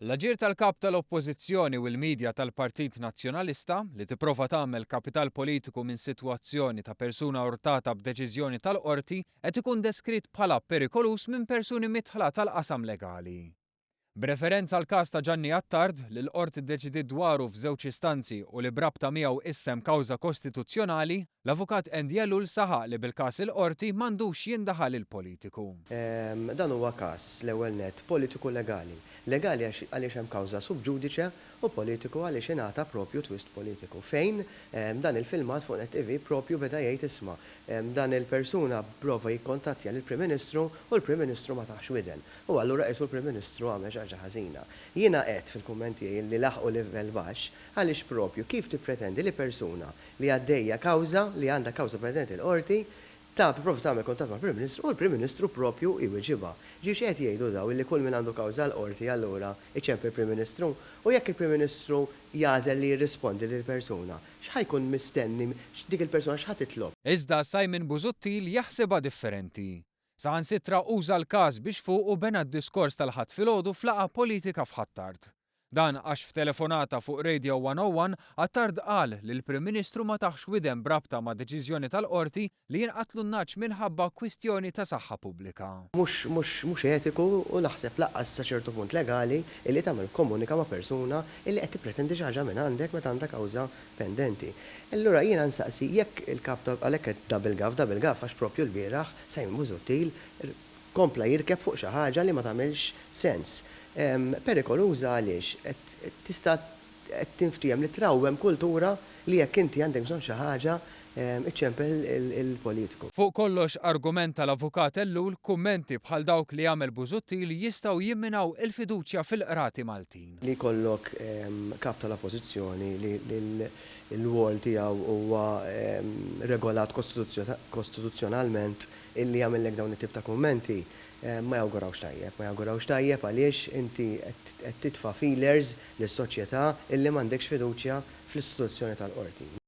L-aġir tal-kap tal-Oppożizzjoni u l-midja tal-Partit Nazzjonalista li tipprova tagħmel kapital politiku minn sitwazzjoni ta' persuna urtata b'deċiżjoni tal-qorti qed ikun deskritt bħala perikolus minn persuni midħla tal-qasam legali. B'referenza għal każ ta' Gianni Attard li l-qorti ddeċidiet dwaru f'żewġ istanzi u li brabta miegħu issem kawża kostituzzjonali, l-avukat Andy Elul saħaq li bil-każ il-qorti m'għandux jindaħal il-politiku. Dan huwa każ l-ewwel nett politiku legali. Legali għaliex hemm kawża subġudice u politiku għaliex ingħata propju twist politiku. Fejn dan il-filmat fuq net-TV propju beda jgħid isma' dan il-persuna prova jikkontattja lill-Prim Ministru u l-Prim Ministru ma taħx widen. U allura qisu l-Prim Ministru għamel ħaġa ħażina. Jiena qed fil-kummenti li laħqu livell baxx għaliex propju kif tippretendi li persuna li għaddejja kawża li għandha kawża pendenti l-qorti prova tagħmel kuntatt mal-Prim Ministru u l-Prim Ministru propju iwiġibha. Ġiex qed jgħidu daw li kull min għandu kawża l-qorti allura iċempi l-Prim Ministru u jekk il-Prim Ministru jażel li jirrispondi lil persuna x'ħajkun mistenni dik il-persuna x'ħad titlob. Iżda Simon Busuttil jaħsebha differenti. Saħansitra uża l-każ biex fuq u bena d-diskors tal-ħadd filgħodu f'laqgħa politika f'Ħattard. Dan għax f'telefonata fuq Radio 101 Attard qal li l-Prim Ministru ma taħx widen brabta ma' deċiżjoni tal-qorti li jinqatlu n-naċ minħabba kwistjoni ta' saħħa pubblika. Mhux etiku u naħseb laqqas sa ċertu punt legali illi tagħmel komunika ma' persuna illi qed tippretendi xi ħaġa minn għandek meta għandha kawża pendenti. Allura jiena nsaqsi jekk il-kap għalhekk qed double gaff għax propju l-bieraħ Simon Busuttil kompla jirkeb fuq xi ħaġa li ma tagħmilx sens. Perikoluża għaliex tista' qed tinftiem li trawwem kultura li jekk inti għandek bżonn xi ħaġa iċċempel il-politiku. Fuq kollox argumenta l-avukat Ellul kummenti bħal dawk li jagħmel Busuttil jistgħu jimminaw il-fiduċja fil-qrati Maltin. Li jkollok kap tal-oppożizzjoni li l-wol tiegħu huwa regolat kostituzzjonalment illi jagħmellek dawn it-tip ta' kummenti ma jawgurawx tajjeb għaliex inti qed titfa' feelers lis-soċjetà illi m'għandekx fiduċja fl-istituzzjoni tal-qorti.